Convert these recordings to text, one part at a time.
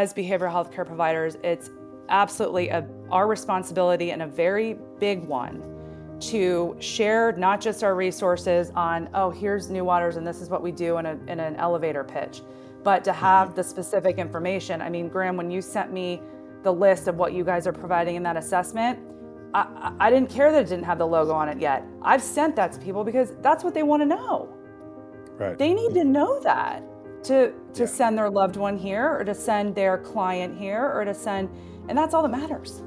As behavioral health care providers, it's absolutely our responsibility, and a very big one, to share not just our resources on, oh, here's New Waters and this is what we do in an elevator pitch, but to have the specific information. I mean, Graham, when you sent me the list of what you guys are providing in that assessment, I didn't care that it didn't have the logo on it yet. I've sent that to people because that's what they want to know. Right. They need to know that to send their loved one here, or to send their client here, or to send, and that's all that matters.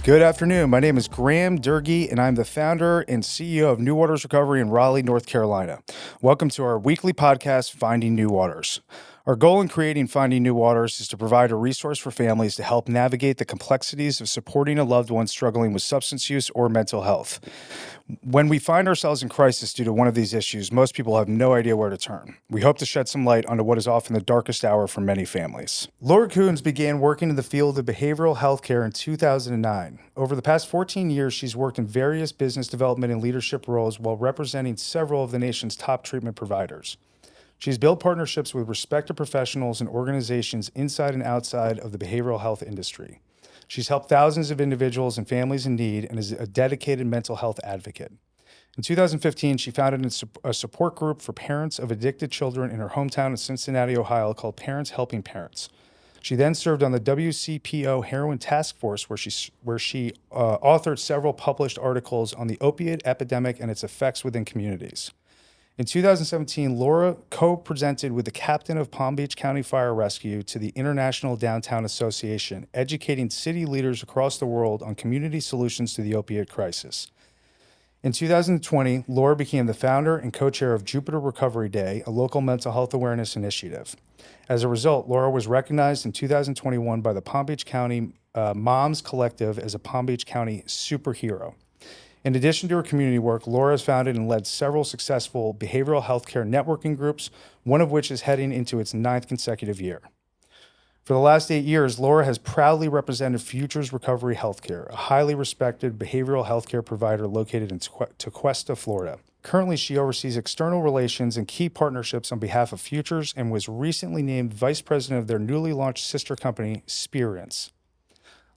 Good afternoon. My name is Graham Doerge, and I'm the founder and CEO of New Waters Recovery in Raleigh, North Carolina. Welcome to our weekly podcast, Finding New Waters. Our goal in creating Finding New Waters is to provide a resource for families to help navigate the complexities of supporting a loved one struggling with substance use or mental health. When we find ourselves in crisis due to one of these issues, most people have no idea where to turn. We hope to shed some light onto what is often the darkest hour for many families. Laura Kunz began working in the field of behavioral health care in 2009. Over the past 14 years, she's worked in various business development and leadership roles while representing several of the nation's top treatment providers. She's built partnerships with respected professionals and organizations inside and outside of the behavioral health industry. She's helped thousands of individuals and families in need and is a dedicated mental health advocate. In 2015, she founded a support group for parents of addicted children in her hometown of Cincinnati, Ohio, called Parents Helping Parents. She then served on the WCPO Heroin Task Force, where she authored several published articles on the opiate epidemic and its effects within communities. In 2017, Laura co-presented with the captain of Palm Beach County Fire Rescue to the International Downtown Association, educating city leaders across the world on community solutions to the opiate crisis. In 2020, Laura became the founder and co-chair of Jupiter Recovery Day, a local mental health awareness initiative. As a result, Laura was recognized in 2021 by the Palm Beach County Moms Collective as a Palm Beach County superhero. In addition to her community work, Laura has founded and led several successful behavioral health care networking groups, one of which is heading into its 9th consecutive year. For the last 8 years, Laura has proudly represented Futures Recovery Healthcare, a highly respected behavioral healthcare provider located in Tequesta, Florida. Currently, she oversees external relations and key partnerships on behalf of Futures and was recently named vice president of their newly launched sister company, Spirence.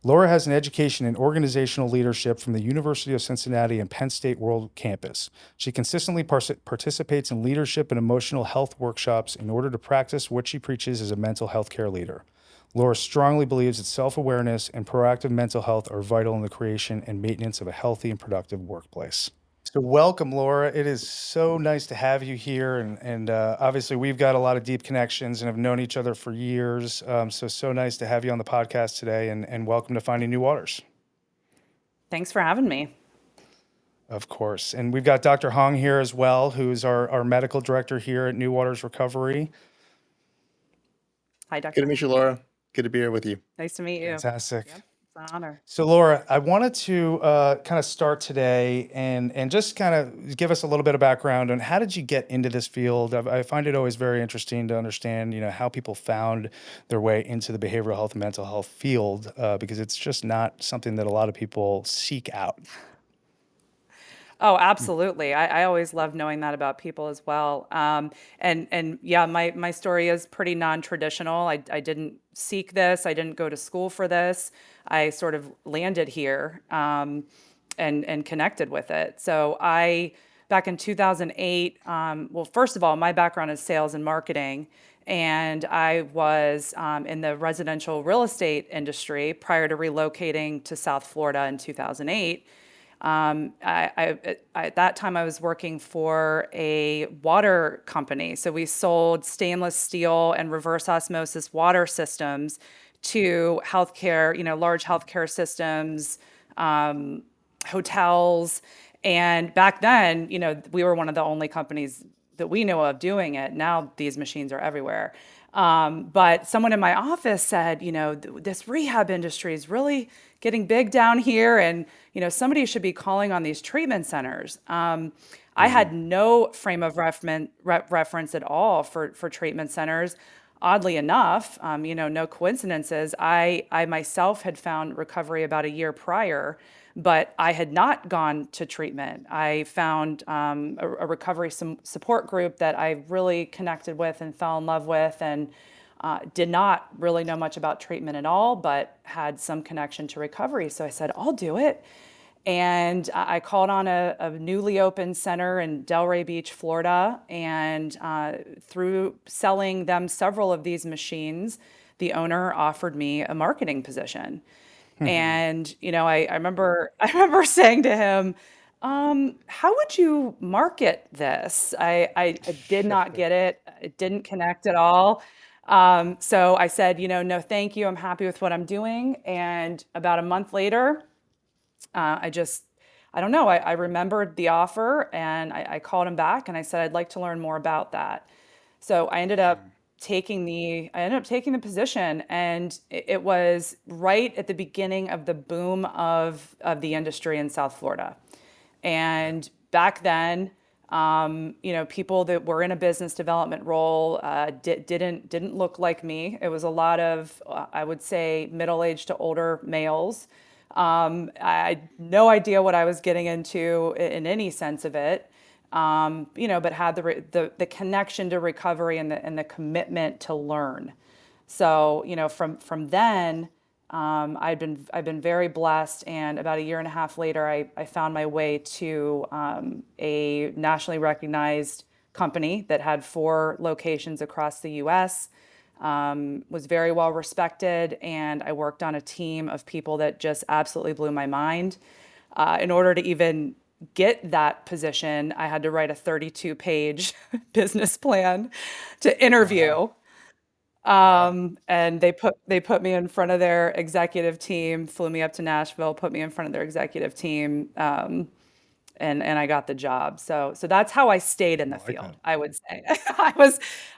Laura has an education in organizational leadership from the University of Cincinnati and Penn State World Campus. She consistently participates in leadership and emotional health workshops in order to practice what she preaches as a mental health care leader. Laura strongly believes that self-awareness and proactive mental health are vital in the creation and maintenance of a healthy and productive workplace. So welcome, Laura. It is so nice to have you here. And obviously, we've got a lot of deep connections and have known each other for years. So nice to have you on the podcast today, and welcome to Finding New Waters. Thanks for having me. Of course. And we've got Dr. Hong here as well, who's our medical director here at New Waters Recovery. Hi, Dr. Good to meet you, Laura. Good to be here with you. Nice to meet you. Fantastic. Yep, it's an honor. So Laura, I wanted to kind of start today and just kind of give us a little bit of background on how did you get into this field? I find it always very interesting to understand, how people found their way into the behavioral health and mental health field, because it's just not something that a lot of people seek out. Oh, absolutely. I always love knowing that about people as well. And yeah, my story is pretty non-traditional. I didn't seek this. I didn't go to school for this. I sort of landed here and connected with it. So back in 2008, well, first of all, my background is sales and marketing. And I was in the residential real estate industry prior to relocating to South Florida in 2008. At that time, I was working for a water company. So we sold stainless steel and reverse osmosis water systems to healthcare, large healthcare systems, hotels. And back then, we were one of the only companies that we know of doing it. Now these machines are everywhere. But someone in my office said, this rehab industry is really getting big down here, and somebody should be calling on these treatment centers. I had no frame of reference at all for treatment centers. Oddly enough, no coincidences. I myself had found recovery about a year prior, but I had not gone to treatment. I found a recovery support group that I really connected with and fell in love with, and did not really know much about treatment at all, but had some connection to recovery. So I said, I'll do it. And I called on a newly opened center in Delray Beach, Florida, and through selling them several of these machines, the owner offered me a marketing position. And I remember saying to him, "How would you market this?" I did not get it. It didn't connect at all. So I said, no, thank you. I'm happy with what I'm doing. And about a month later, I just, I don't know. I remembered the offer and I called him back and I said, I'd like to learn more about that. So I ended up taking the position, and it was right at the beginning of the boom of the industry in South Florida. And back then, people that were in a business development role didn't look like me. It was a lot of, I would say, middle-aged to older males. I had no idea what I was getting into in any sense of it, but had the connection to recovery and the commitment to learn. So, from then, I've been very blessed, and about a year and a half later, I found my way to a nationally recognized company that had 4 locations across the U.S. Was very well respected, and I worked on a team of people that just absolutely blew my mind. In order to even get that position, I had to write a 32-page business plan to interview. And they put me in front of their executive team, flew me up to Nashville, put me in front of their executive team, and I got the job. So that's how I stayed in I the like that. field, I would say.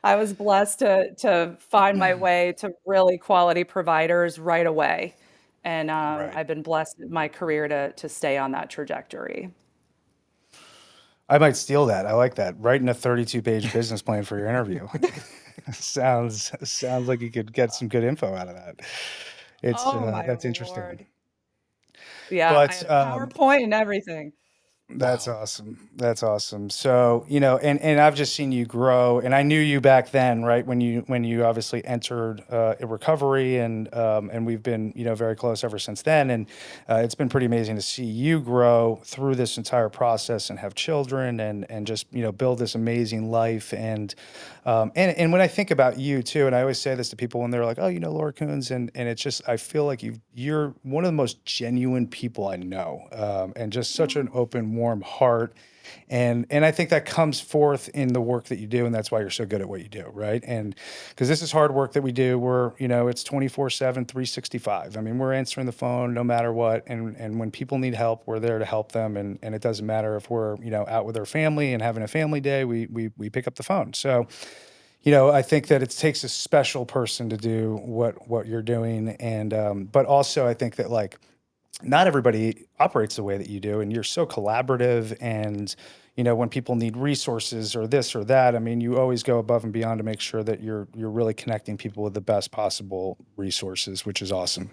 I was blessed to find my way to really quality providers right away. And Right. I've been blessed in my career to stay on that trajectory. I might steal that. I like that. Writing a 32-page business plan for your interview. Sounds like you could get some good info out of that. It's Oh my that's interesting. Lord. Yeah, I But had a PowerPoint and everything. That's awesome. That's awesome. So, and I've just seen you grow, and I knew you back then, right? When you obviously entered in recovery, and we've been, very close ever since then. And it's been pretty amazing to see you grow through this entire process and have children and just, build this amazing life. And when I think about you too, and I always say this to people when they're like, "Oh, Laura Kunz," and it's just I feel like you're one of the most genuine people I know, and just such an open, warm heart, and I think that comes forth in the work that you do, and that's why you're so good at what you do, right? And because this is hard work that we do, we're it's 24/7, 365. I mean, we're answering the phone no matter what, and when people need help, we're there to help them, and it doesn't matter if we're out with our family and having a family day, we pick up the phone. So I think that it takes a special person to do what you're doing, and but also I think that like not everybody operates the way that you do, and you're so collaborative, and when people need resources or this or that, I mean, you always go above and beyond to make sure that you're really connecting people with the best possible resources, which is awesome.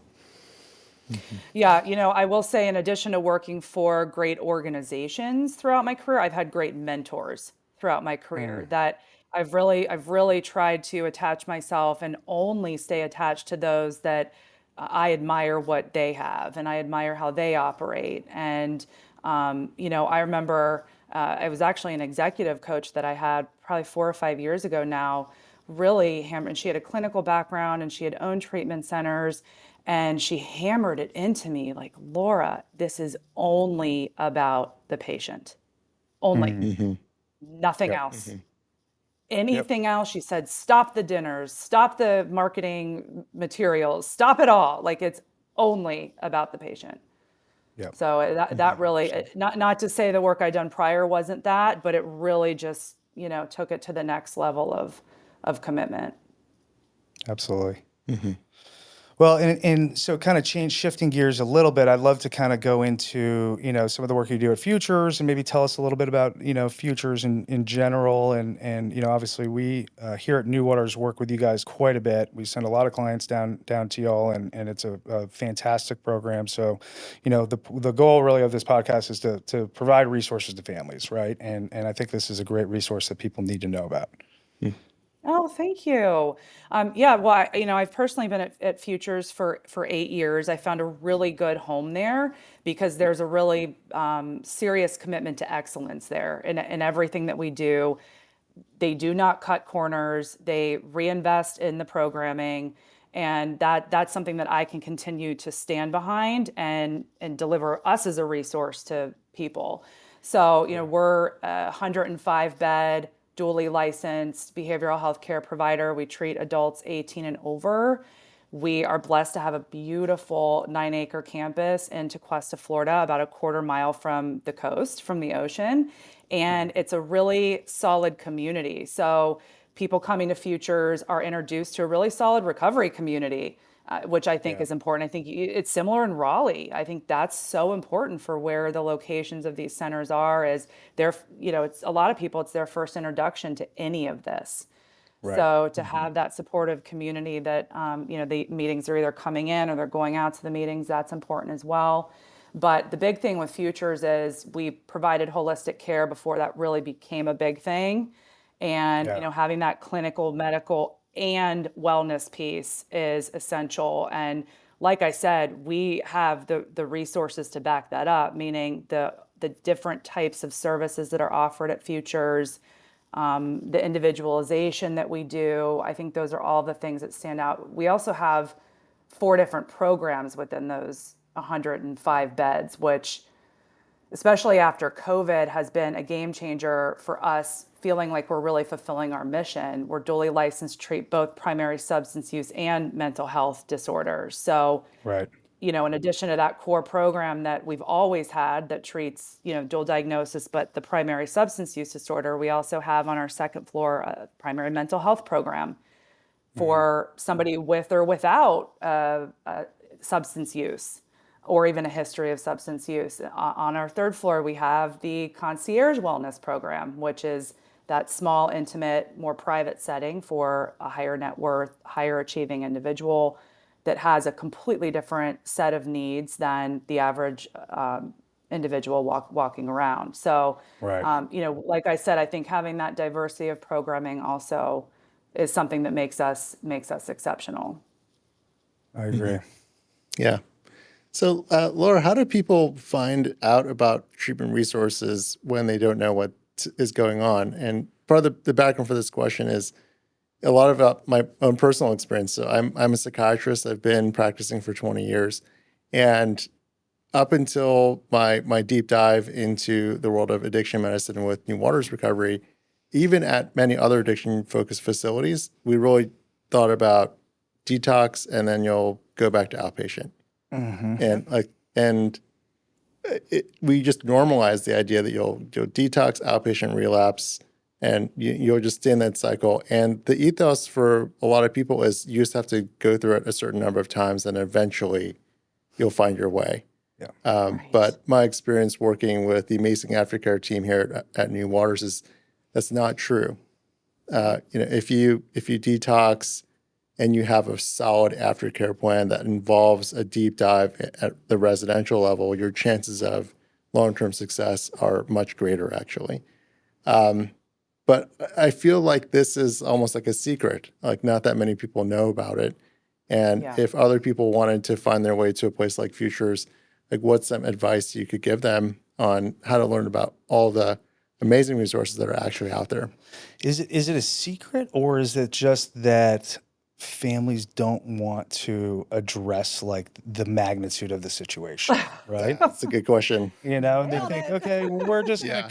Yeah, I will say, in addition to working for great organizations throughout my career, I've had great mentors throughout my career Mm, that I've really tried to attach myself and only stay attached to those that I admire what they have and I admire how they operate. And I remember I was actually an executive coach that I had probably 4 or 5 years ago now, really hammered. She had a clinical background and she had owned treatment centers. And she hammered it into me like, Laura, this is only about the patient, only, mm, Mm-hmm. nothing yep. else. Yep. Anything else, she said, stop the dinners, stop the marketing materials, stop it all. Like it's only about the patient. Yep. So that really, 100%. not to say the work I'd done prior wasn't that, but it really just, took it to the next level of commitment. Absolutely. Mm-hmm. Well, and so kind of shifting gears a little bit, I'd love to kind of go into, some of the work you do at Futures and maybe tell us a little bit about, Futures in general. And, obviously we here at New Waters work with you guys quite a bit. We send a lot of clients down to y'all and it's a fantastic program. So, the goal really of this podcast is to provide resources to families, right? And I think this is a great resource that people need to know about. Oh, thank you. Yeah, well, I've personally been at Futures for 8 years. I found a really good home there because there's a really serious commitment to excellence there in everything that we do. They do not cut corners. They reinvest in the programming, and that's something that I can continue to stand behind and deliver us as a resource to people. So, we're a 105 bed, dually licensed behavioral health care provider. We treat adults 18 and over. We are blessed to have a beautiful 9-acre campus in Tequesta, Florida, about a quarter mile from the coast, from the ocean. And it's a really solid community. So people coming to Futures are introduced to a really solid recovery community, which I think Yeah. is important. I think it's similar in Raleigh. I think that's so important for where the locations of these centers are, is they're, it's a lot of people, it's their first introduction to any of this. Right. So to have that supportive community that, the meetings are either coming in or they're going out to the meetings, that's important as well. But the big thing with Futures is we provided holistic care before that really became a big thing. And, Yeah. having that clinical, medical, and wellness piece is essential. And like I said, we have the resources to back that up, meaning the different types of services that are offered at Futures, the individualization that we do. I think those are all the things that stand out. We also have 4 different programs within those 105 beds, which, especially after COVID, has been a game changer for us, feeling like we're really fulfilling our mission. We're dually licensed to treat both primary substance use and mental health disorders. So, Right. in addition to that core program that we've always had that treats, dual diagnosis, but the primary substance use disorder, we also have on our second floor a primary mental health program for somebody with or without substance use or even a history of substance use. On our third floor, we have the concierge wellness program, which is that small, intimate, more private setting for a higher net worth, higher achieving individual that has a completely different set of needs than the average individual walking around. So, Right. like I said, I think having that diversity of programming also is something that makes us exceptional. I agree. Yeah. So, Laura, how do people find out about treatment resources when they don't know what is going on? And part of the background for this question is a lot about my own personal experience. So, I'm a psychiatrist. I've been practicing for 20 years, and up until my deep dive into the world of addiction medicine with New Waters Recovery, even at many other addiction focused facilities, we really thought about detox, and then you'll go back to outpatient. Mm-hmm. And we just normalize the idea that you'll detox, outpatient, relapse, and you'll just stay in that cycle. And the ethos for a lot of people is you just have to go through it a certain number of times, and eventually you'll find your way. Yeah. Right. But my experience working with the amazing aftercare team here at New Waters is that's not true. If you detox and you have a solid aftercare plan that involves a deep dive at the residential level, your chances of long-term success are much greater, actually. But I feel like this is almost like a secret, like not that many people know about it. And Yeah. if other people wanted to find their way to a place like Futures, like what's some advice you could give them on how to learn about all the amazing resources that are actually out there? Is it a secret, or is it just that families don't want to address like the magnitude of the situation, right? That's a good question. They Nailed think, it. okay, well, we're just Yeah.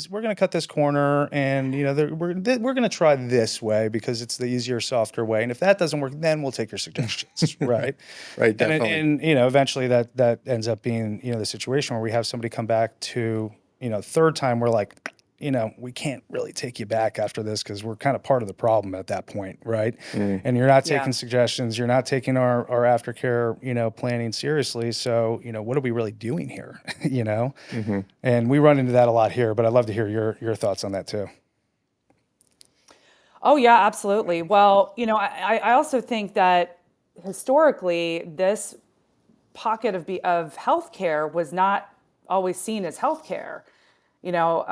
we're gonna cut this corner, and we're gonna try this way because it's the easier, softer way. And if that doesn't work, then we'll take your suggestions, right? Right, definitely. And eventually that ends up being the situation where we have somebody come back to third time. We're like, we can't really take you back after this because we're kind of part of the problem at that point, right? Mm. And you're not Yeah. taking suggestions, you're not taking our aftercare, planning seriously. So, what are we really doing here? Mm-hmm. And we run into that a lot here, but I'd love to hear your thoughts on that too. Oh, yeah, absolutely. Well, I also think that historically, this pocket of healthcare was not always seen as healthcare. You know,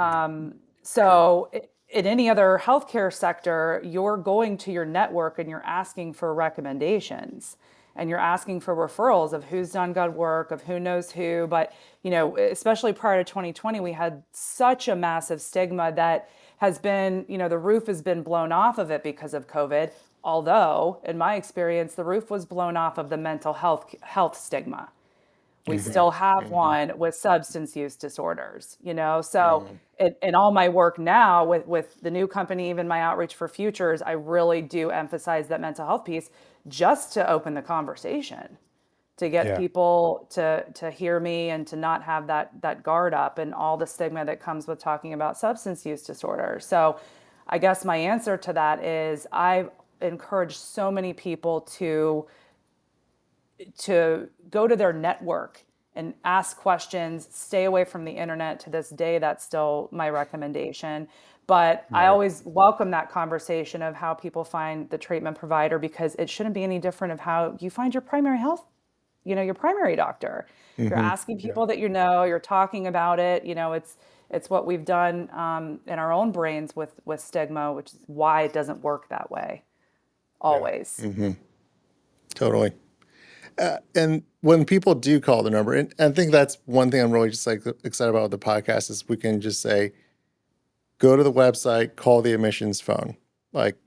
so in any other healthcare sector, you're going to your network and you're asking for recommendations and you're asking for referrals of who's done good work, of who knows who. But, especially prior to 2020, we had such a massive stigma that has been, the roof has been blown off of it because of COVID. Although, in my experience, the roof was blown off of the mental health stigma. We still have one with substance use disorders, so in all my work now with the new company, even my outreach for futures, I really do emphasize that mental health piece just to open the conversation, to get Yeah. people to hear me and to not have that guard up and all the stigma that comes with talking about substance use disorder. So I guess my answer to that is I've encouraged so many people to go to their network and ask questions, stay away from the internet. To this day, that's still my recommendation. But I always welcome that conversation of how people find the treatment provider, because it shouldn't be any different of how you find your primary health, your primary doctor. You're asking people that you're talking about it. It's what we've done in our own brains with stigma, which is why it doesn't work that way always. Totally. And when people do call the number, and I think that's one thing I'm really just like excited about with the podcast is we can just say, go to the website, call the admissions phone. Like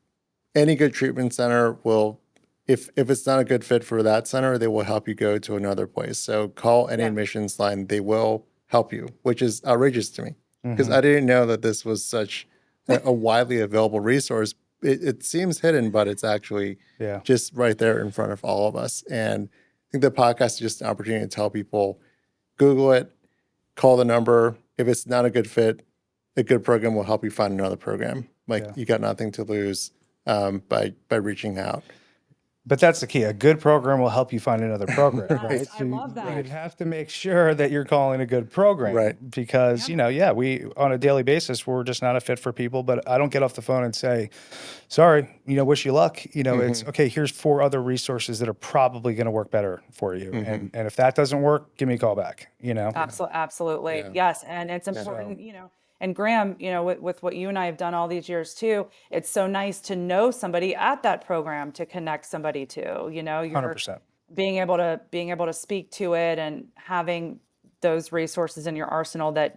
any good treatment center will, if it's not a good fit for that center, they will help you go to another place. So call any Yeah. admissions line, they will help you, which is outrageous to me because Mhm. I didn't know that this was such a widely available resource. It seems hidden, but it's actually Yeah. just right there in front of all of us. And I think the podcast is just an opportunity to tell people, Google it, call the number. If it's not a good fit, a good program will help you find another program. Like Yeah. you got nothing to lose by reaching out. But that's the key. A good program will help you find another program, Yes, right? I So love you that. have to make sure that you're calling a good program, Right. because, Yep. we on a daily basis, we're just not a fit for people. But I don't get off the phone and say, sorry, wish you luck. It's okay, here's 4 other resources that are probably going to work better for you. And if that doesn't work, give me a call back, Absolutely. Yeah. Yes. And it's Yeah. important, and Graham, with what you and I have done all these years too, it's so nice to know somebody at that program to connect somebody to, you're 100%. being able to speak to it and having those resources in your arsenal that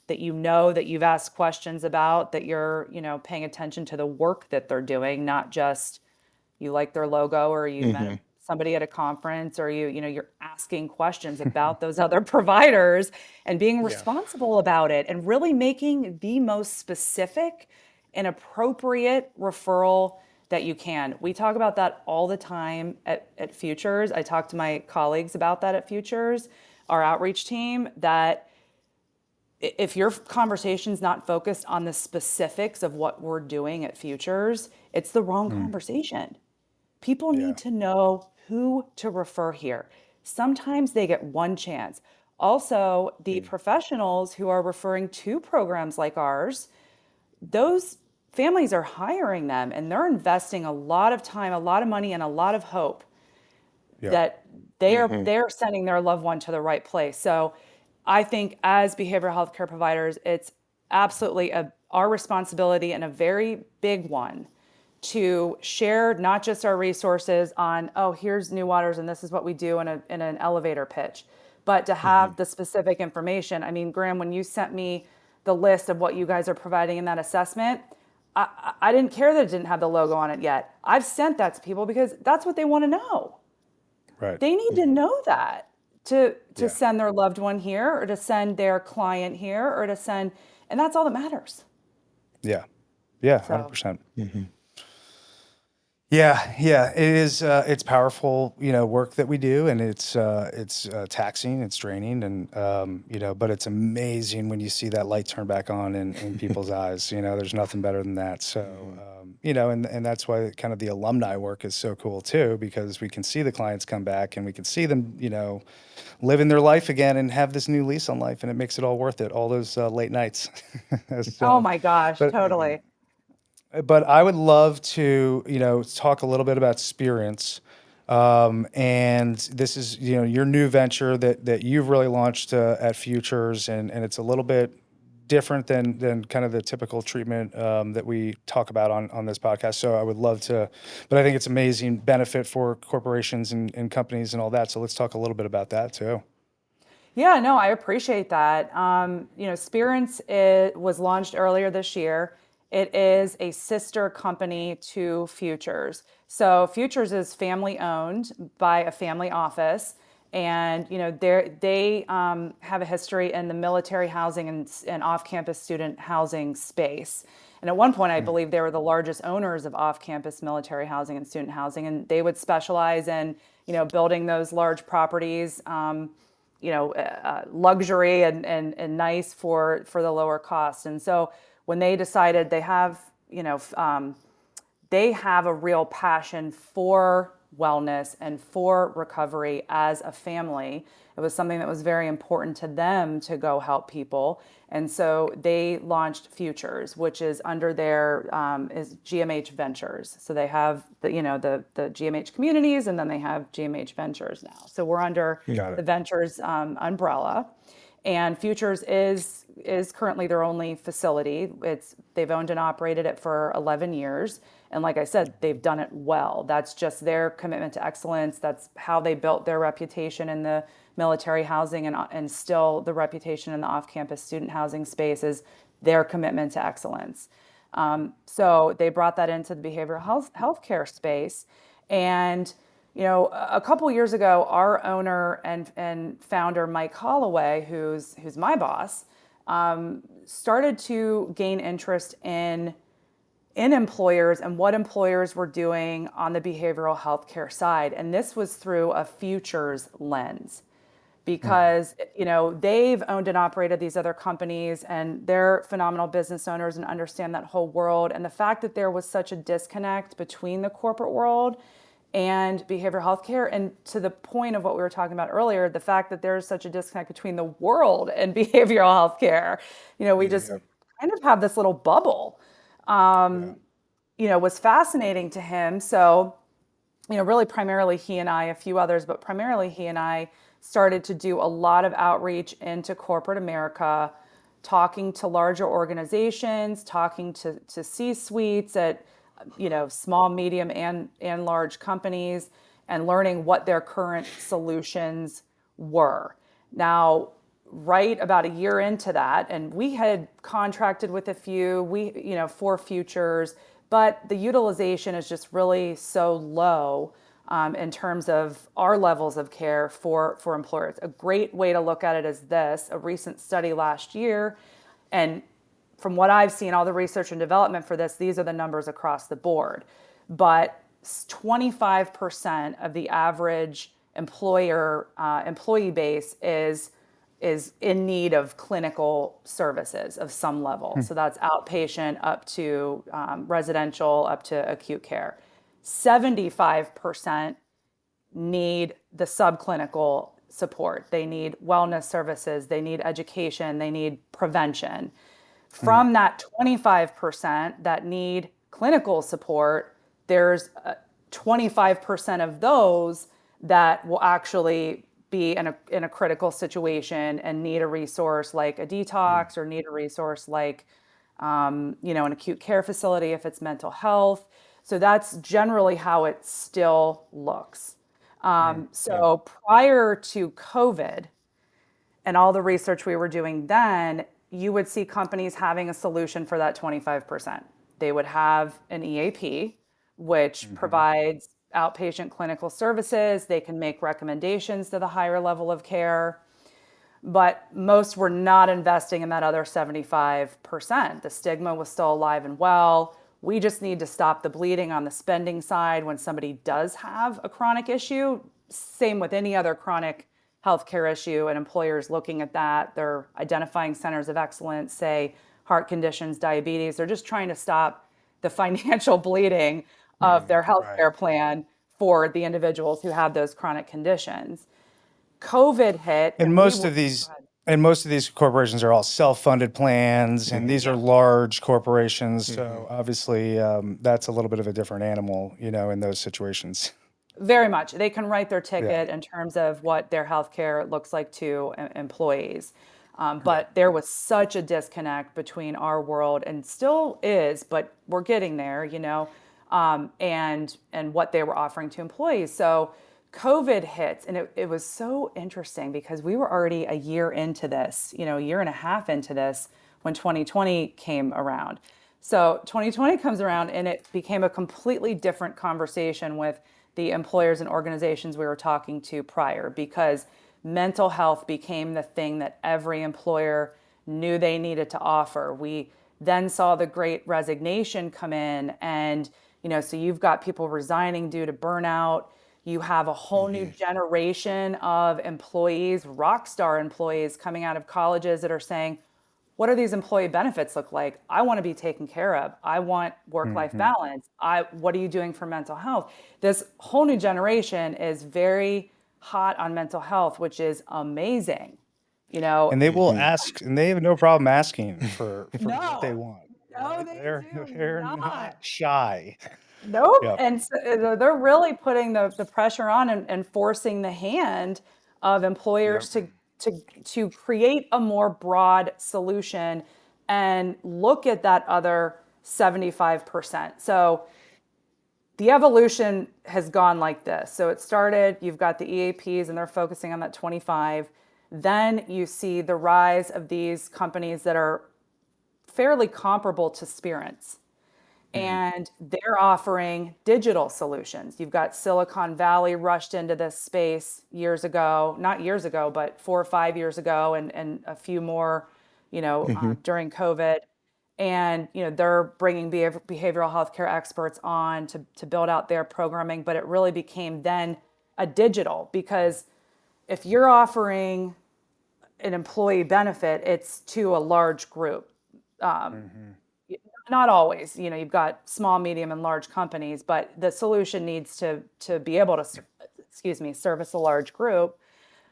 that you've asked questions about, that you're, paying attention to the work that they're doing, not just you like their logo or you met somebody at a conference, or you're asking questions about those other providers and being Yeah. responsible about it and really making the most specific and appropriate referral that you can. We talk about that all the time at Futures. I talk to my colleagues about that at Futures, our outreach team, that if your conversation's not focused on the specifics of what we're doing at Futures, it's the wrong conversation. People Yeah. need to know who to refer here. Sometimes they get one chance. Also, the professionals who are referring to programs like ours, those families are hiring them and they're investing a lot of time, a lot of money, and a lot of hope Yeah. that they're sending their loved one to the right place. So I think as behavioral health care providers, it's absolutely our responsibility, and a very big one, to share not just our resources on, oh, here's New Waters and this is what we do in an elevator pitch, but to have the specific information. I mean, Graham, when you sent me the list of what you guys are providing in that assessment, I didn't care that it didn't have the logo on it yet. I've sent that to people because that's what they want to know. Right. They need to know that to Yeah. send their loved one here, or to send their client here, or to send, and that's all that matters. Yeah. Yeah. So 100%. Yeah, it is. It's powerful, work that we do, and it's taxing, it's draining, and but it's amazing when you see that light turn back on in people's eyes. There's nothing better than that. So, Hmm. and that's why kind of the alumni work is so cool too, because we can see the clients come back and we can see them, living their life again and have this new lease on life, and it makes it all worth it. All those late nights. Oh So, my gosh, but totally. I would love to, talk a little bit about Spirence. And this is, your new venture that you've really launched at Futures, and it's a little bit different than kind of the typical treatment that we talk about on this podcast. So I would love to, but I think it's amazing benefit for corporations and companies and all that. So let's talk a little bit about that too. Yeah, no, I appreciate that. Spirence it was launched earlier this year. It is a sister company to Futures. So Futures is family owned by a family office, and they have a history in the military housing and off-campus student housing space. And at one point, I believe they were the largest owners of off-campus military housing and student housing, and they would specialize in building those large properties. Luxury and nice for the lower cost. And so when they decided they have a real passion for wellness and for recovery as a family. It was something that was very important to them to go help people. And so they launched Futures, which is under their is GMH Ventures. So they have the GMH communities, and then they have GMH Ventures now. So we're under Got the it. Ventures umbrella. And Futures is currently their only facility. They've owned and operated it for 11 years. And like I said, they've done it well. That's just their commitment to excellence. That's how they built their reputation in the military housing and still the reputation in the off-campus student housing space is their commitment to excellence. So they brought that into the behavioral healthcare space. And a couple years ago, our owner and founder, Mike Holloway, who's my boss, started to gain interest in employers and what employers were doing on the behavioral healthcare side. And this was through a futures lens Mhm. because they've owned and operated these other companies and they're phenomenal business owners and understand that whole world. And the fact that there was such a disconnect between the corporate world and behavioral healthcare, and to the point of what we were talking about earlier, the fact that there's such a disconnect between the world and behavioral healthcare, we just Yeah, kind of have this little bubble, yeah. was fascinating to him. So, really primarily he and I, a few others, but primarily he and I started to do a lot of outreach into corporate America, talking to larger organizations, talking to C-suites at, small, medium, and large companies, and learning what their current solutions were. Now, right about a year into that, and we had contracted with a few, for futures, but the utilization is just really so low in terms of our levels of care for employers. A great way to look at it is this: a recent study last year, and from what I've seen, all the research and development for this, these are the numbers across the board. But 25% of the average employee base is in need of clinical services of some level. Hmm. So that's outpatient up to residential, up to acute care. 75% need the subclinical support. They need wellness services, they need education, they need prevention. Hmm. From that 25% that need clinical support, there's 25% of those that will actually be in a critical situation and need a resource like a Hmm. detox or need a resource like an acute care facility if it's mental health. So that's generally how it still looks. Hmm. Yeah. So prior to COVID, and all the research we were doing then, you would see companies having a solution for that 25%. They would have an EAP, which Hmm. provides outpatient clinical services. They can make recommendations to the higher level of care, but most were not investing in that other 75%. The stigma was still alive and well. We just need to stop the bleeding on the spending side when somebody does have a chronic issue. Same with any other chronic healthcare issue, and employers looking at that. They're identifying centers of excellence, say heart conditions, diabetes. They're just trying to stop the financial bleeding of their Right. healthcare plan for the individuals who have those chronic conditions. COVID hit, And and we most were, of these and most of these corporations are all self-funded plans, and these are large corporations. So obviously, that's a little bit of a different animal, in those situations. very much. They can write their Yeah. ticket in terms of what their healthcare looks like to employees. Yeah. But there was such a disconnect between our world, and still is, but we're getting there, and what they were offering to employees. So COVID hits, and it was so interesting because we were already a year into this, a year and a half into this when 2020 came around. So 2020 comes around, and it became a completely different conversation with the employers and organizations we were talking to prior, because mental health became the thing that every employer knew they needed to offer. We then saw the great resignation come in, and so you've got people resigning due to burnout. You have a whole new generation of employees, rock star employees coming out of colleges that are saying, what do these employee benefits look like? I want to be taken care of. I want work-life Hmm. balance. What are you doing for mental health? This whole new generation is very hot on mental health, which is amazing. You know, And they will ask, and they have no problem asking for what they no, want, no, right? they They're do they're not not. shy. Nope. Yep. And so they're really putting the pressure on, and forcing the hand of Yep. employers to create a more broad solution and look at that other 75%. So the evolution has gone like this. So it started, you've got the EAPs and they're focusing on that 25. Then you see the rise of these companies that are fairly comparable to Spirence, Mhm. and they're offering digital solutions. You've got Silicon Valley rushed into this space years ago, not years ago, but 4 or 5 years ago, and a few more, during COVID. And they're bringing behavioral healthcare experts on to build out their programming, but it really became then a digital, because if you're offering an employee benefit, it's to a large group. Mhm. Not always, you've got small, medium, and large companies, but the solution needs to be able to, excuse me, service a large group.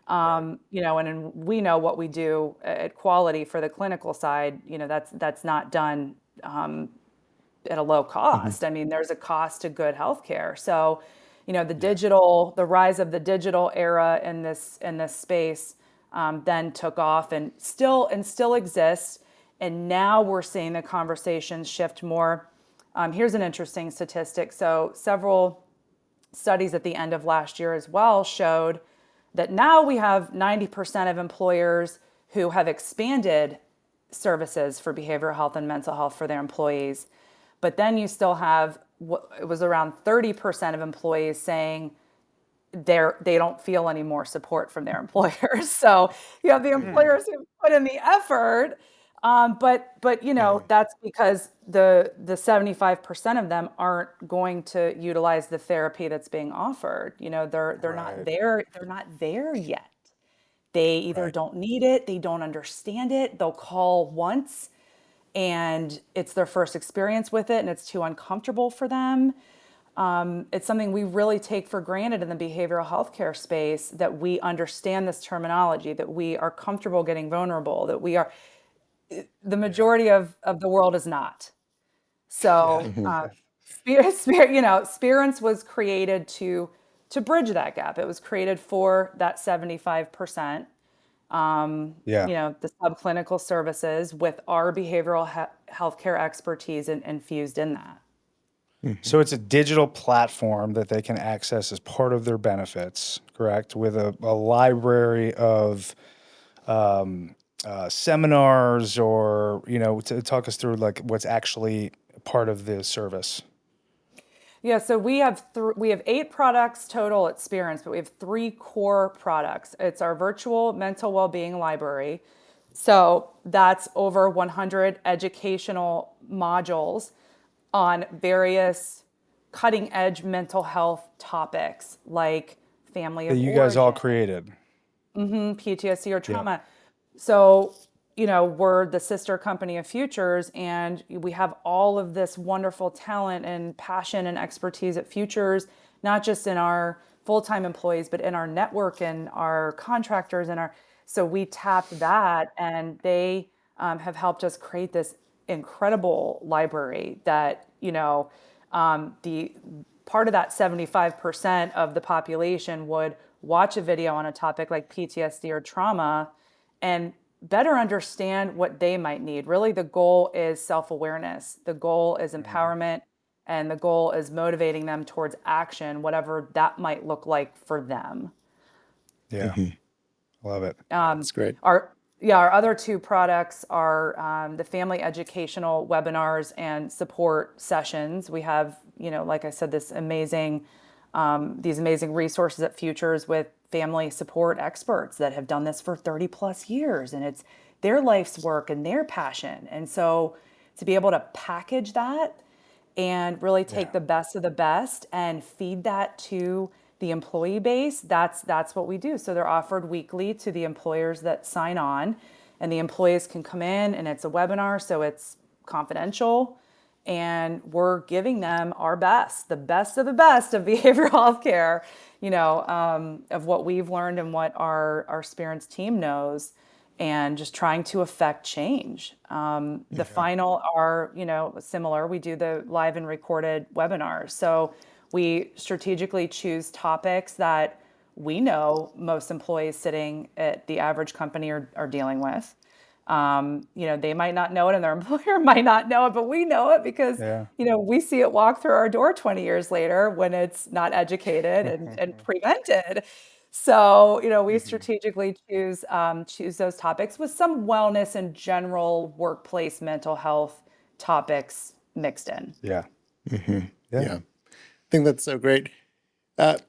Right. And we know what we do at Quality for the clinical side. That's not done at a low cost. I mean, there's a cost to good healthcare. So, Yeah. the rise of the digital era in this space, then took off, and still exists. And now we're seeing the conversations shift more. Here's an interesting statistic. So several studies at the end of last year as well showed that now we have 90% of employers who have expanded services for behavioral health and mental health for their employees. But then you still have, it was around 30% of employees saying they don't feel any more support from their employers. So you have the Mm. employers who put in the effort, but Yeah. that's because the 75% of them aren't going to utilize the therapy that's being offered. They're not Right. there. They're not there yet. They either Right. don't need it, they don't understand it. They'll call once, and it's their first experience with it, and it's too uncomfortable for them. It's something we really take for granted in the behavioral healthcare space, that we understand this terminology, that we are comfortable getting vulnerable, that we are, the Yeah. majority of the world is not. Yeah. So, Spirence was created to bridge that gap. It was created for that 75%, Yeah. the subclinical services with our behavioral healthcare expertise infused in that. So it's a digital platform that they can access as part of their benefits, correct? With a library of seminars, or to talk us through like what's actually part of the service. Yeah, so we have 8 products total at Spirence, but we have 3 core products. It's our virtual mental well-being library. So that's over 100 educational modules on various cutting edge mental health topics like family That of you guys all origin, created. PTSD or Yeah. trauma. So, we're the sister company of Futures, and we have all of this wonderful talent and passion and expertise at Futures, not just in our full-time employees, but in our network and our contractors and so we tapped that, and they have helped us create this incredible library that, the part of that 75% of the population would watch a video on a topic like PTSD or trauma and better understand what they might need. Really, the goal is self-awareness. The goal is empowerment, and the goal is motivating them towards action, whatever that might look like for them. Yeah. Love it. That's great. Our other two products are the family educational webinars and support sessions. We have, like I said, these amazing resources at Futures with family support experts that have done this for 30 plus years, and it's their life's work and their passion. And so to be able to package that and really take the best of the best and feed that to the employee base, that's what we do. So they're offered weekly to the employers that sign on, and the employees can come in, and it's a webinar, so it's confidential, and we're giving them our best, the best of the best of behavioral health care, of what we've learned and what our Spirence team knows, and just trying to affect change. The final are, similar. We do the live and recorded webinars. So we strategically choose topics that we know most employees sitting at the average company are dealing with. They might not know it and their employer might not know it, but we know it because, we see it walk through our door 20 years later when it's not educated and prevented. So, we strategically choose those topics with some wellness and general workplace mental health topics mixed in. Yeah. Yeah. I think that's so great.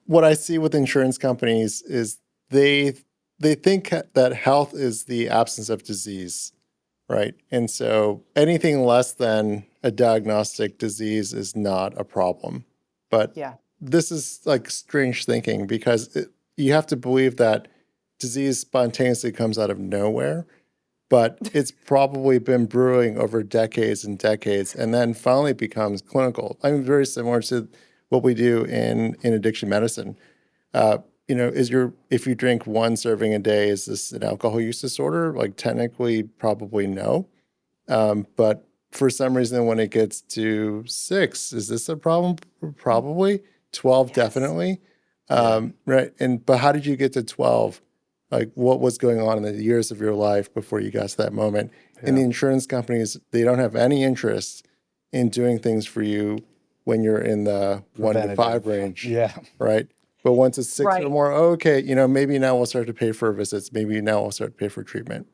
What I see with insurance companies is they think that health is the absence of disease, right? And so anything less than a diagnostic disease is not a problem. But Yeah. this is like strange thinking because you have to believe that disease spontaneously comes out of nowhere, but it's probably been brewing over decades and decades and then finally becomes clinical. I mean, very similar to what we do in addiction medicine. If you drink one serving a day, is this an alcohol use disorder? Like technically, probably no. But for some reason, when it gets to 6, is this a problem? Probably. 12, definitely. Right. But how did you get to 12? Like what was going on in the years of your life before you got to that moment? And the insurance companies, they don't have any interest in doing things for you when you're in the 1 to 5 range. Yeah. Right. But once it's 6 or Right. more, okay, maybe now we'll start to pay for visits. Maybe now we'll start to pay for treatment.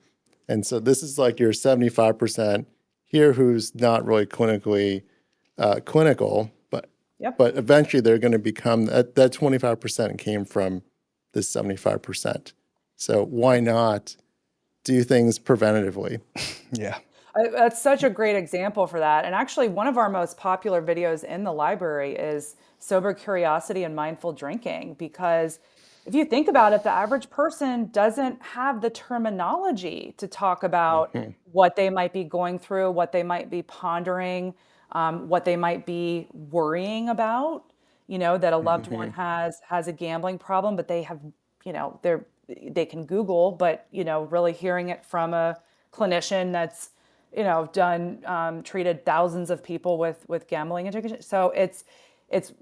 And so this is like your 75% here who's not really clinically clinical, Yep. but eventually they're going to become that 25% came from this 75%. So why not do things preventatively? Yeah. That's such a great example for that. And actually, one of our most popular videos in the library is sober curiosity and mindful drinking. Because if you think about it, the average person doesn't have the terminology to talk about what they might be going through, what they might be pondering, what they might be worrying about. That a loved one has a gambling problem, but they have, they can Google, but really hearing it from a clinician that's treated thousands of people with gambling addiction. So it's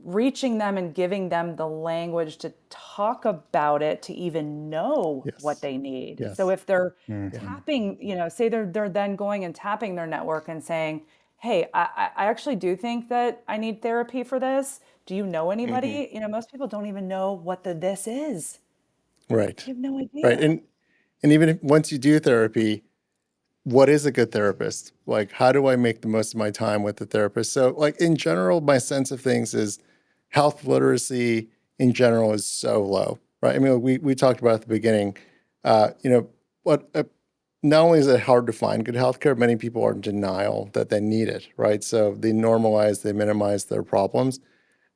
reaching them and giving them the language to talk about it, to even know what they need. Yes. So if they're tapping, say they're then going and tapping their network and saying, hey, I actually do think that I need therapy for this. Do you know anybody? Most people don't even know what this is. Right. They have no idea. Right. And even once you do therapy, what is a good therapist? Like, how do I make the most of my time with the therapist? So, like, in general, my sense of things is health literacy in general is so low, right? I mean, we talked about at the beginning, what not only is it hard to find good healthcare, many people are in denial that they need it, right? So they normalize, they minimize their problems.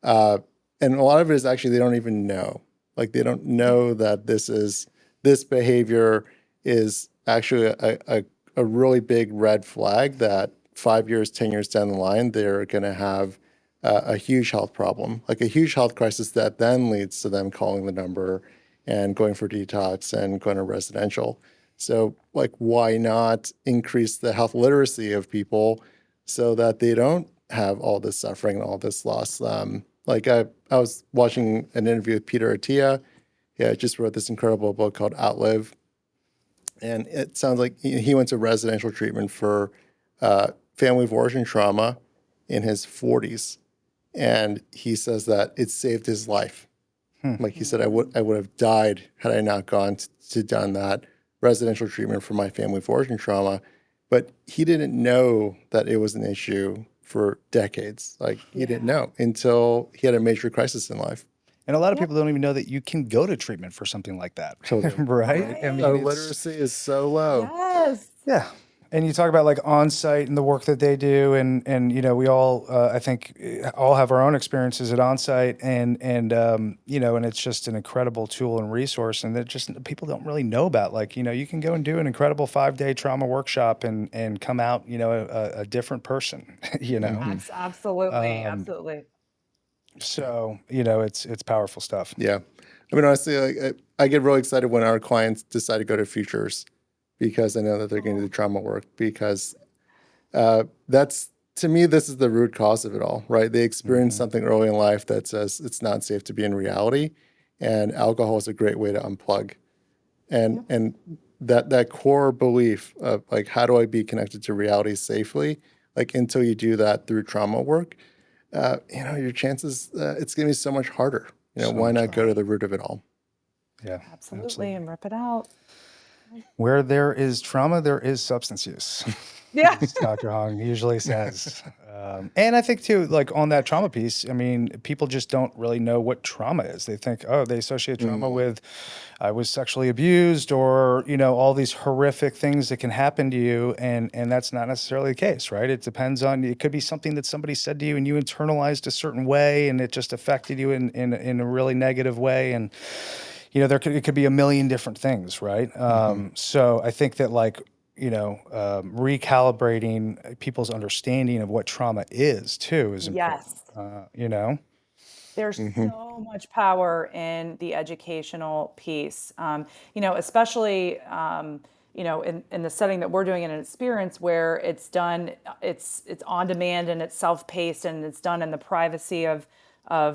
Uh, and a lot of it is actually they don't even know. Like they don't know that this behavior is actually a really big red flag that 5 years, 10 years down the line, they're going to have a huge health problem, like a huge health crisis that then leads to them calling the number and going for detox and going to residential. So, like, why not increase the health literacy of people so that they don't have all this suffering and all this loss? I was watching an interview with Peter Attia. Yeah, just wrote this incredible book called Outlive. And it sounds like he went to residential treatment for family of origin trauma in his 40s. And he says that it saved his life. Like he said, I would have died had I not gone to done that residential treatment for my family of origin trauma. But he didn't know that it was an issue for decades. Like he didn't know until he had a major crisis in life. And a lot of people don't even know that you can go to treatment for something like that. Totally. Right? I mean, Our it's, literacy is so low. Yes. yeah. And you talk about like on-site and the work that they do, and we all I think all have our own experiences at on-site, and and it's just an incredible tool and resource, and that just people don't really know about. Like you can go and do an incredible 5-day trauma workshop and come out a different person. Absolutely. Absolutely. So it's powerful stuff. Yeah. I mean, honestly, I get really excited when our clients decide to go to futures because I know that they're going to do the trauma work because that's, to me, this is the root cause of it all, right? They experience something early in life that says it's not safe to be in reality, and alcohol is a great way to unplug. And that core belief of like, how do I be connected to reality safely? Like until you do that through trauma work, your chances, it's going to be so much harder. Why not go to the root of it all? Yeah, Absolutely. And rip it out. Where there is trauma, there is substance use. Yeah. As Dr. Hong usually says. And I think too, like on that trauma piece, I mean, people just don't really know what trauma is. They think, oh, they associate trauma with I was sexually abused or, all these horrific things that can happen to you. And that's not necessarily the case, right? It depends on, it could be something that somebody said to you and you internalized a certain way and it just affected you in a really negative way. And, it could be a million different things, right? So I think that recalibrating people's understanding of what trauma is too is important. Yes. There's so much power in the educational piece, especially, in the setting that we're doing in an experience where it's done, it's on demand and it's self-paced and it's done in the privacy of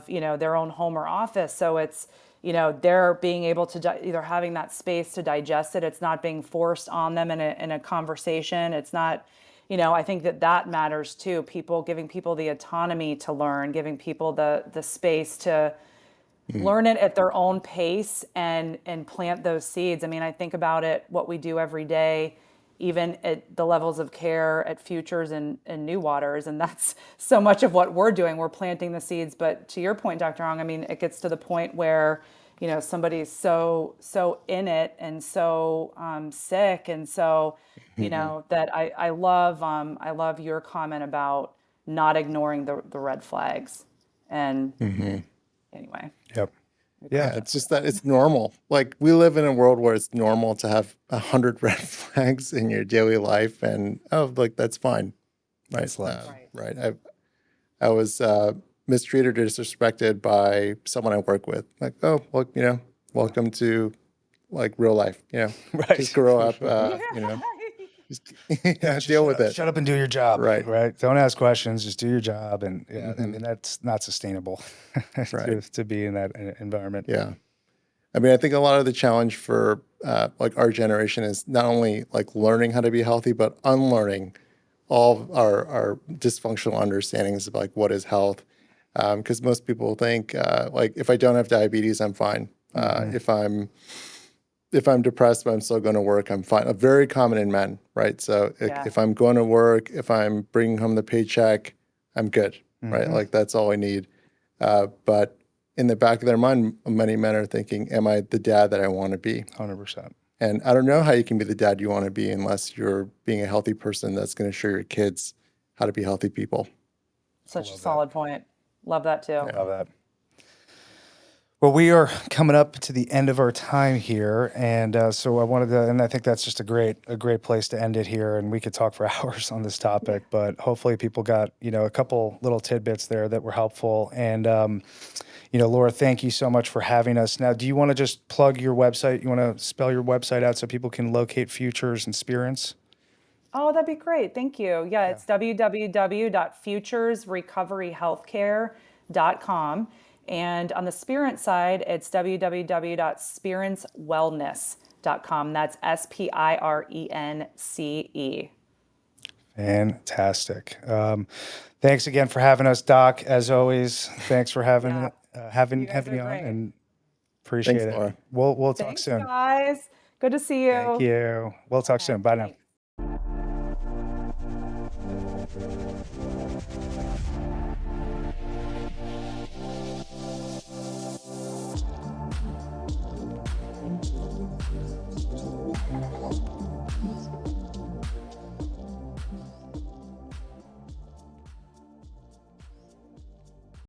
their own home or office. So it's, they're being able to either having that space to digest it. It's not being forced on them in a conversation. It's not, I think that matters too. Giving people the autonomy to learn, giving people the space to learn it at their own pace and plant those seeds. I mean, I think about it, what we do every day, even at the levels of care at Futures and New Waters. And that's so much of what we're doing. We're planting the seeds. But to your point, Dr. Ong, I mean, it gets to the point where, somebody's so in it and so sick. And so, that I love your comment about not ignoring the red flags. And anyway. Yep. Yeah, it's just that it's normal. Like we live in a world where it's normal to have 100 red flags in your daily life, and like that's fine, right? That's life. Right. I was mistreated or disrespected by someone I work with. Like, oh, well, welcome to like real life. Right. Just grow up. Just deal with it. Shut up and do your job. Right. Right. Don't ask questions. Just do your job. And I mean, that's not sustainable to be in that environment. Yeah. I mean, I think a lot of the challenge for like our generation is not only like learning how to be healthy, but unlearning all of our dysfunctional understandings of like what is health. Because most people think like if I don't have diabetes, I'm fine. If I'm depressed, but I'm still going to work, I'm fine. Very common in men, right? So if I'm going to work, if I'm bringing home the paycheck, I'm good, right? Like that's all I need. But in the back of their mind, many men are thinking, am I the dad that I want to be? 100%. And I don't know how you can be the dad you want to be unless you're being a healthy person that's going to show your kids how to be healthy people. Such a love that. solid point. Love that too. Love that. Well, we are coming up to the end of our time here, and so I wanted to, and I think that's just a great place to end it here. And we could talk for hours on this topic, but hopefully people got a couple little tidbits there that were helpful. And Laura, thank you so much for having us. Now, do you want to just plug your website? You want to spell your website out so people can locate Futures and Spirence? Oh, that'd be great. Thank you. Yeah, it's www.futuresrecoveryhealthcare.com. And on the Spirence side, it's www.spirencewellness.com. That's SPIRENCE. Fantastic. Thanks again for having us, Doc. As always, thanks for having Yeah, having you guys having are me on, great. and appreciate Thanks, it. Laura. We'll talk Thanks, soon. guys. Good to see Thank you. you. We'll talk Okay, soon. Bye now. thanks.